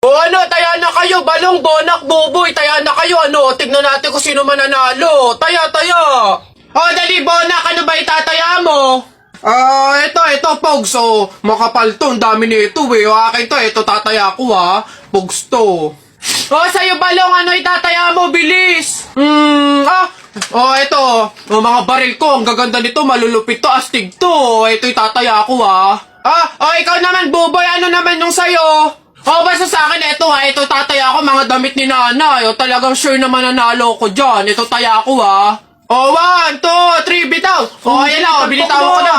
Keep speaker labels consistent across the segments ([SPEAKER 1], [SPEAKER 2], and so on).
[SPEAKER 1] O ano, taya na kayo, balong, bonak, buboy, taya na kayo, ano, tignan natin kung sino mananalo. Taya, taya. O, dali, bonak, ano ba itataya mo? Ito, Pogs, makapal to, ang dami nito, O, akin to, ito, tataya ko, Pogs to. O, sa'yo, balong, ano itataya mo, bilis? Ito, mga baril ko, ang gaganda nito, malulupit to, astig to. Ito, itataya ko, ikaw naman, buboy, ano naman yung sa'yo? Basta sa akin, ito tataya ko, mga damit ni nanay. Talagang sure na mananalo ko dyan. Ito taya ko, 1, 2, 3, bitaw. Ayan na, binitawan ko na.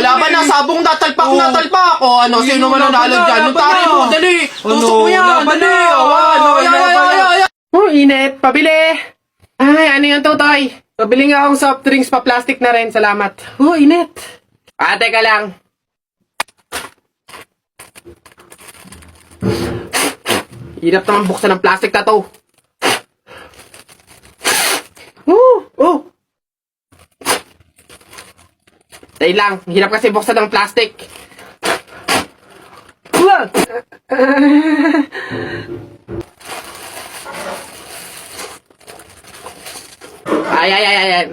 [SPEAKER 1] Laban na, sabong natalpak. Ano, sino mananalo dyan? Tari mo, dali. Tusok mo yan, dali. Init, pabili. Ay, ano yung tutoy? Pabili nga akong soft drinks pa, plastic na rin, salamat. Init. Teka lang. Hirap naman buksan ng plastic na to. Dahil lang, hirap kasi buksan ng plastic. Ay.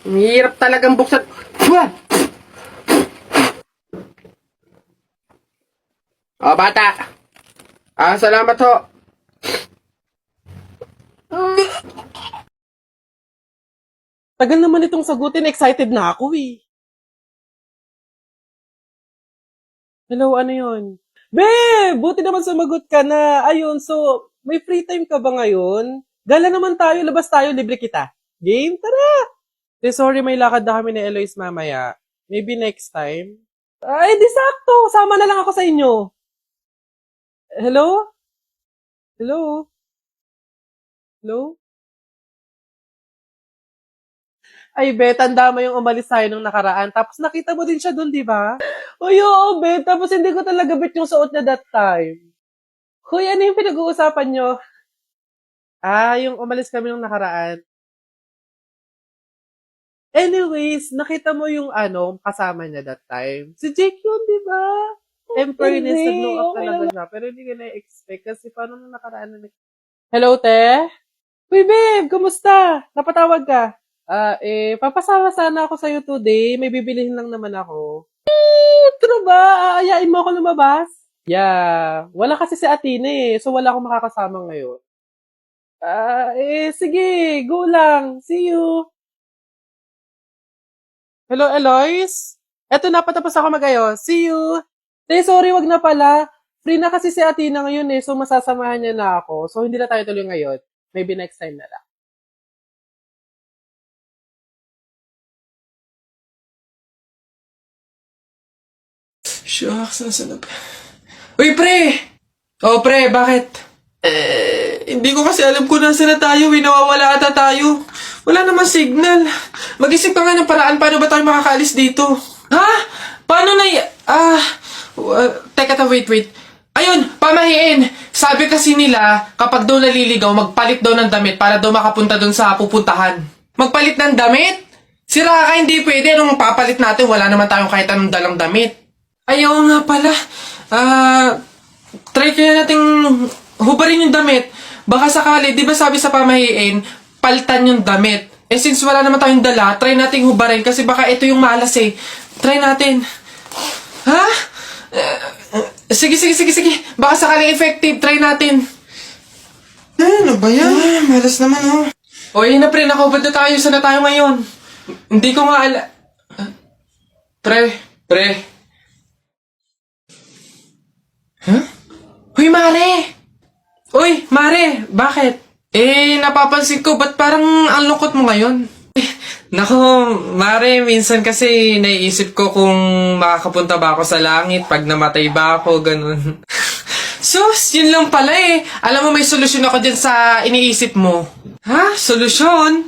[SPEAKER 1] Hirap talagang buksan. Bata. Salamat ho. Tagal naman itong sagutin. Excited na ako Hello, ano yun? Babe! Buti naman sumagot ka na. Ayun, so, may free time ka ba ngayon? Gala naman tayo, labas tayo, libre kita. Game? Tara! Sorry, may lakad na kami ni Eloise mamaya. Maybe next time. Ay, di sakto. Sama na lang ako sa inyo. Hello? Hello? Hello? Ay, be, tanda mo yung umalis tayo nung nakaraan. Tapos nakita mo din siya dun, di ba? Uy, oo, be. Tapos hindi ko talaga bet yung suot niya that time. Hoy, ano yung pinag-uusapan nyo? Yung umalis kami nung nakaraan. Anyways, nakita mo yung kasama niya that time. Si Jake yun, di ba? In fairness, nag-know up talaga siya. Pero hindi ko na-expect kasi paano nung nakaraan na Hello, te? Uy, babe, kumusta? Napatawag ka? Papasama sana ako sa'yo today. May bibilihin lang naman ako. True ba? Aayain mo ako lumabas? Yeah. Wala kasi si Athena so wala akong makakasama ngayon. Sige. Go lang. See you. Hello, Eloise? Eto na, patapos ako mag-ayos. See you. Sorry, wag na pala. Free na kasi si Athena ngayon so masasamahan niya na ako. So, hindi na tayo tuloy ngayon. Maybe next time na lang. Shucks, nasa na ba? Uy, pre! Pre, bakit? Hindi ko kasi alam kung nasa na tayo, nawawala ata tayo. Wala namang signal. Mag-isip ka nga ng paraan paano ba tayo makakaalis dito. Ha? Paano na teka, wait. Ayun, pamahiin. Sabi kasi nila, kapag daw naliligaw, magpalit daw ng damit para daw makapunta doon sa pupuntahan. Magpalit ng damit? Sira ka, hindi pwede. Anong papalit natin? Wala naman tayong kahit anong dalang damit. Ayaw nga pala. Try kaya nating hubarin yung damit. Baka sakali, di ba sabi sa pamahiin, palitan yung damit. Since wala naman tayong dala, try nating hubarin kasi baka ito yung malas Try natin. Ha? Sige. Baka sakaling effective. Try natin.
[SPEAKER 2] Ano ba yan? Malas naman,
[SPEAKER 1] Yun na pre, nakubad na tayo. Saan na tayo ngayon? Hindi ko nga Pre. Huh? Uy, Mare! Bakit? Napapansin ko, ba't parang ang lungkot mo ngayon? Nako, Mare, minsan kasi naiisip ko kung makakapunta ba ako sa langit pag namatay ba ako, ganun. Sus, yun lang pala Alam mo, may solusyon ako dyan sa iniisip mo. Ha? Solusyon?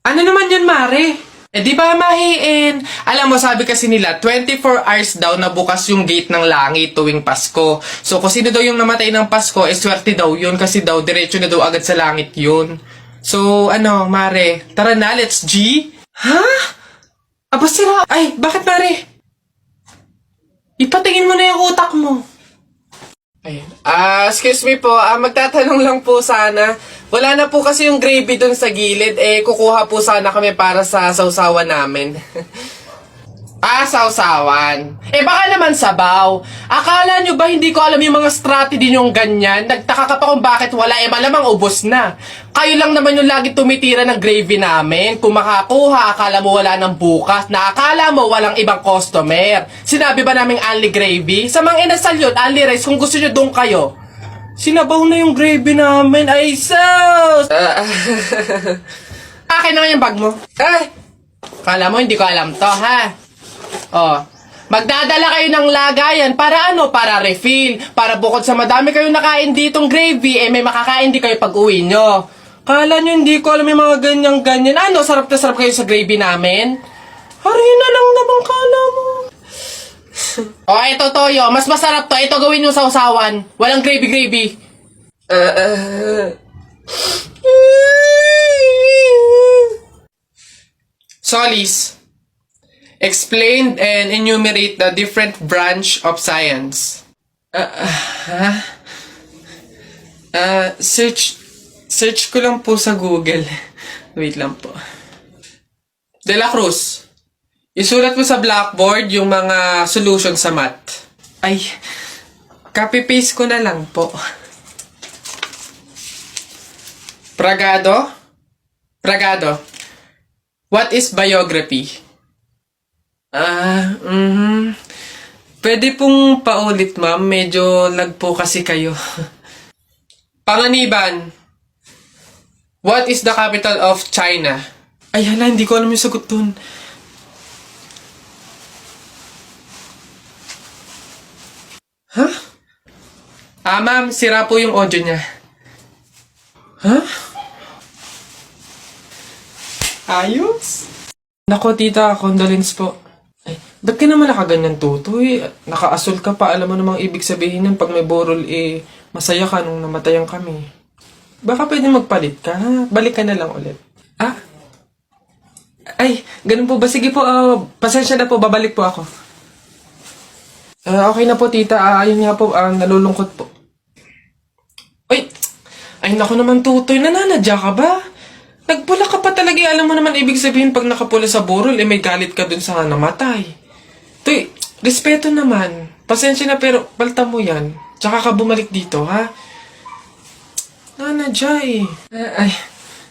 [SPEAKER 1] Ano naman yun, Mare? Di ba mahiin? Alam mo, sabi kasi nila, 24 hours daw na bukas yung gate ng langit tuwing Pasko. So, kung sino daw yung namatay ng Pasko, swerte daw yun kasi daw, diretso na daw agad sa langit yun. So, Mare, tara na, let's G? Ha? Aba sila, bakit Mare?
[SPEAKER 2] Ipatingin mo na yung utak mo.
[SPEAKER 1] Ayun. Excuse me po, magtatanong lang po sana. Wala na po kasi yung gravy dun sa gilid. Kukuha po sana kami para sa sausawan namin. Sausawan. Baka naman sabaw. Akala nyo ba hindi ko alam yung mga strategy nyong ganyan? Nagtaka ka pa kung bakit wala, malamang ubos na. Kayo lang naman yung lagi tumitira ng gravy namin. Kung makakuha, akala mo wala ng bukas, na akala mo walang ibang customer. Sinabi ba naming only gravy? Sa mga inasal yun, only rice, kung gusto nyo doon kayo. Sinabaw na yung gravy namin. Ay, sus! Akin naman yung bag mo. Kala mo hindi ko alam to, ha? Magdadala kayo ng lagayan para ano? Para refill. Para bukod sa madami kayong nakain ditong gravy, may makakain din kayo pag uwi nyo. Kala nyo hindi ko alam yung mga ganyan-ganyan. Ano, sarap na sarap kayo sa gravy namin? Harina lang naman kala mo. Ito toyo. Mas masarap to. Ito gawin nyo sa usawan. Walang gravy-gravy. Solis. Explain and enumerate the different branch of science. Search ko lang po sa Google. Wait lang po. De La Cruz, isulat mo sa blackboard yung mga solution sa math. Ay, copy-paste ko na lang po. Pragado? What is biography? Pwede pong paulit, ma'am. Medyo lag po kasi kayo. Panganiban. What is the capital of China? Ay, hala, hindi ko alam yung sagot dun. Huh? Ma'am, sira po yung audio niya. Huh? Ayos? Nako, tita, condolence po. Ay, ba't ka naman nakaganyan, tutoy? Nakaasul ka pa, alam mo namang ibig sabihin nun, pag may borol, masaya ka nung namatayan kami. Baka pwede magpalit ka, ha? Balik ka na lang ulit. Ay, ganun po ba? Sige po, pasensya na po, babalik po ako. Okay na po, tita. Ayun nga po, nalulungkot po. Ay, naku naman, tutoy, nananadya ka ba? Nagpula ka pa talaga, alam mo naman ibig sabihin pag nakapula sa burol, may galit ka dun sa namatay. Tuy, respeto naman. Pasensya na pero balta mo yan. Tsaka ka bumalik dito, ha? Nanadya Ay,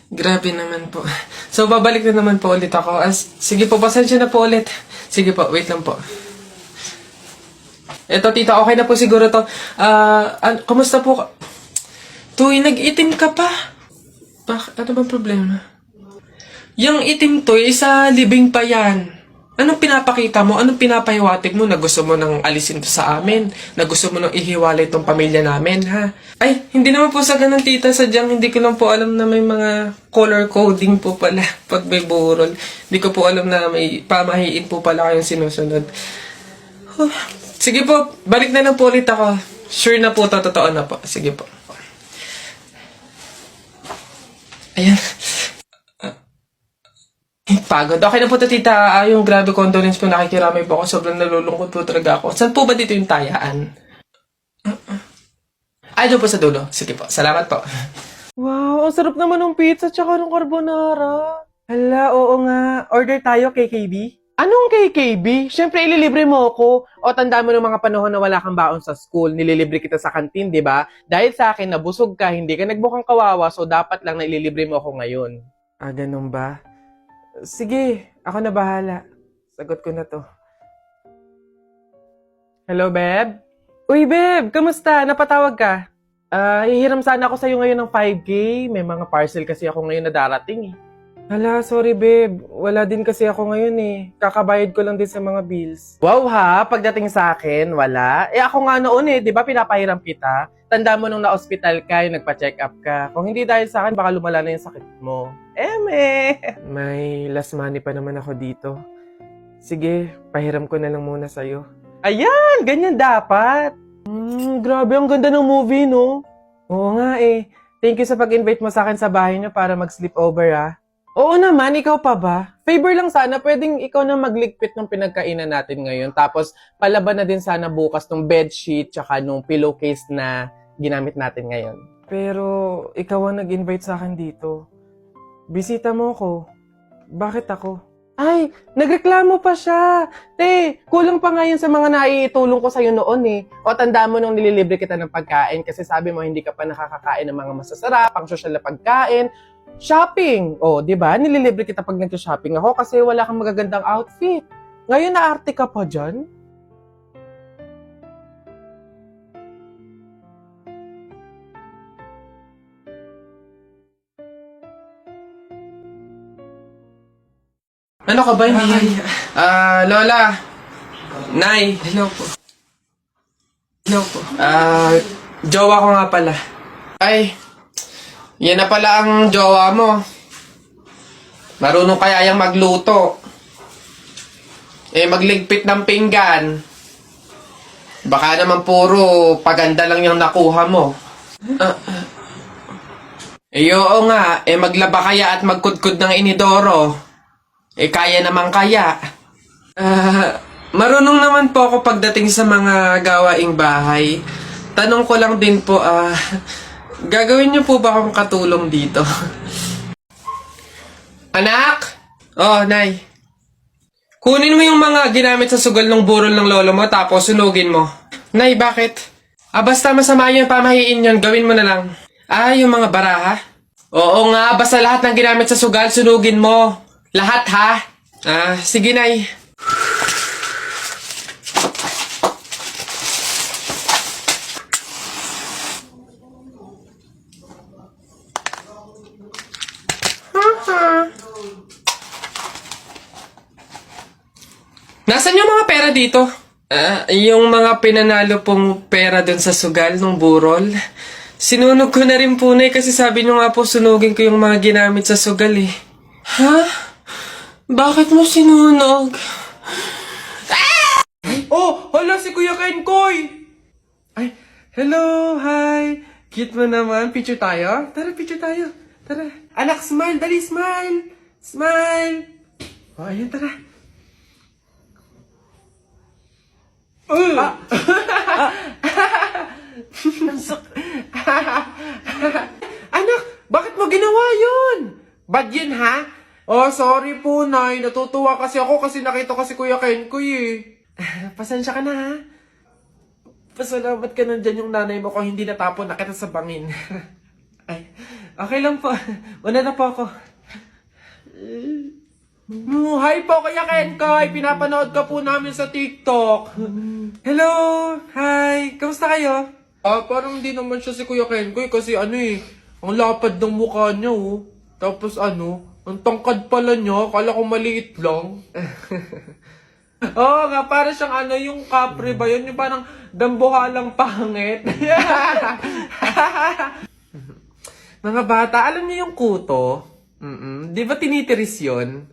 [SPEAKER 1] grabe naman po. So, babalik na naman po ulit ako. Sige po, pasensya na po ulit. Sige po, wait lang po. Eto, tita, okay na po siguro to. Kumusta po? Tuy, nag-itim ka pa. Ano bang problema? Yung itim to, isa libing pa yan. Anong pinapakita mo? Anong pinapahiwatig mo na gusto mo nang alisin to sa amin? Na gusto mo nang ihiwalay itong pamilya namin, ha? Ay, hindi naman po sa ganun, tita. Sadyang hindi ko lang po alam na may mga color coding po pala pag may burol. Hindi ko po alam na may pamahiin po pala kayong sinusunod. Sige po, balik na lang po ulit ako. Sure na po, totoo na po. Sige po. Ayan. Pagod. Okay na po to, tita. Yung grabe condolence po, nakikiramay po ako. Sobrang nalulungkot po talaga ako. Saan po ba dito yung tayaan? Doon po sa dulo. Sige po. Salamat po. Wow, ang sarap naman ng pizza tsaka ng carbonara. Hala, oo nga. Order tayo, KKB? Anong KKB? Siyempre, ililibre mo ako. O tanda mo ng mga panahon na wala kang baon sa school, nililibre kita sa kantin, di ba? Dahil sa akin, nabusog ka, hindi ka nagbukang kawawa, so dapat lang na ililibre mo ako ngayon. Ganun ba? Sige, ako na bahala. Sagot ko na to. Hello, Beb? Uy, Beb, kamusta? Napatawag ka? Hihiram sana ako sa'yo ngayon ng 5K. May mga parcel kasi ako ngayon na darating Hala, sorry babe. Wala din kasi ako ngayon Kakabayad ko lang din sa mga bills. Wow ha, pagdating sa akin, wala. Ako nga noon di ba pinapahiram kita? Tanda mo nung na-hospital ka, yung nagpa-check up ka. Kung hindi dahil sa akin, baka lumala na yung sakit mo. May last money pa naman ako dito. Sige, pahiram ko na lang muna sa'yo. Ayan, ganyan dapat. Grabe, ang ganda ng movie, no? Oo nga Thank you sa pag-invite mo sa akin sa bahay niyo para mag-sleepover
[SPEAKER 3] Oo naman, ikaw pa ba? Favor lang sana, pwedeng ikaw na magligpit ng pinagkainan natin ngayon. Tapos, palaban na din sana bukas ng bedsheet tsaka nung pillowcase na ginamit natin ngayon. Pero, ikaw ang nag-invite sa akin dito. Bisita mo ko. Bakit ako? Ay, nagreklamo pa siya. Te, kulang pa nga yun sa mga naiitulong ko sa'yo noon eh. O tandaan mo nung nililibre kita ng pagkain kasi sabi mo hindi ka pa nakakakain ng mga masasarap, pang social na pagkain. Shopping! O, di ba? Nililibre kita pag nag-shopping ako kasi wala kang magagandang outfit. Ngayon naarte ka pa dyan?
[SPEAKER 1] Ano ka ba, hindi? Lola. Nay.
[SPEAKER 2] Hello po. Hello po.
[SPEAKER 1] Jowa ko nga pala. Ay, yan na pala ang jowa mo. Marunong kaya yung magluto. Magligpit ng pinggan. Baka naman puro paganda lang yung nakuha mo. Oo nga, maglaba kaya at magkudkod ng inidoro. Kaya naman kaya. Marunong naman po ako pagdating sa mga gawaing bahay. Tanong ko lang din po, gagawin niyo po ba akong katulong dito? Anak? Oh, Nay. Kunin mo yung mga ginamit sa sugal ng burol ng lolo mo tapos sunugin mo. Nay, bakit? Basta masama yung pamahiin yun, gawin mo na lang. Yung mga baraha? Oo nga, basta lahat ng ginamit sa sugal, sunugin mo. Lahat, ha? Sige, Nay. Nasaan yung mga pera dito? Yung mga pinanalo pong pera dun sa sugal ng burol. Sinunog ko na rin po, Nay, kasi sabi nyo nga po sunugin ko yung mga ginamit sa sugal eh. Ha? Bakit mo sinunog? Oh, hala si Kuya Kenkoy! Ay, hello, hi! Cute mo naman. Picture tayo? Tara, picture tayo. Tara. Anak, smile. Dali, smile. Smile. Oh, ayun, tara. Anak, bakit mo ginawa yun? Bad yun, ha? Oh, sorry po, Nay. Natutuwa kasi ako kasi nakita ko si Kuya Kenkoy eh. Pasensya ka na, ha? Pasalamat ka nandyan yung nanay mo kung hindi natapon na kita sa bangin. Ay, okay lang po. Una na po ako. Hi po, Kuya Kenkoy. Pinapanood ka po namin sa TikTok. Hello! Hi! Kamusta kayo? Parang hindi naman siya si Kuya Kenkoy kasi ang lapad ng mukha niya oh. Tapos ang tangkad pala niya. Kala ko maliit lang. Oo nga, parang siyang yung kapre ba yun? Yung parang dambuhalang pangit. Mga bata, alam niyo yung kuto? Di ba tinitiris yun?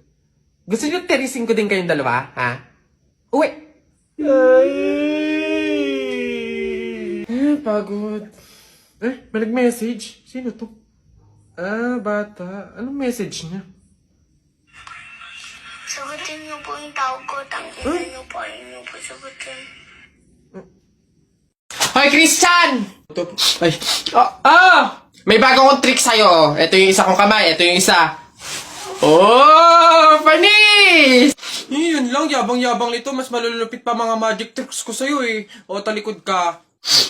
[SPEAKER 1] Gusto niyo tirisin ko din kayong dalawa, ha? Uwi! Pagod. May nag-message? Sino to? Bata. Anong message niya?
[SPEAKER 4] Sagutin niyo po yung tawag ko. Tangin niyo po. Ayun niyo po sagutin.
[SPEAKER 1] Hoy, Christian! Ay. May bago akong trick sa'yo. Ito yung isa kong kamay. Ito yung isa. Oh! Panis! Yun lang. Yabang-yabang nito. Mas malulupit pa mga magic tricks ko sa'yo eh. O, talikod ka.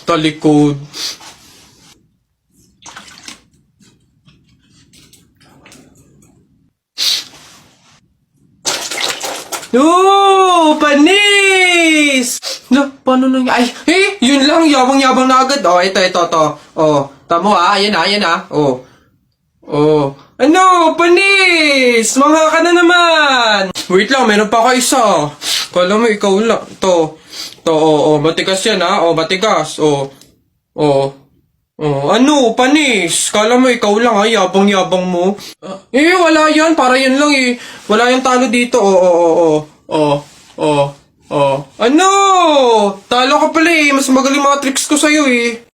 [SPEAKER 1] Talikod. Panis! Paano nang... yun lang, yabang-yabang na agad. Ito. Tamo ayan na. Panis! Mangha ka na naman! Wait lang, meron pa ka isa. Kala mo, ikaw lang. Matigas yan ha. Matigas. Panis? Kala mo, ikaw lang ha. Yabang-yabang mo. Wala yan. Para yan lang eh. Wala yung talo dito. Talo ka pala eh. Mas magaling mga tricks ko sa'yo eh.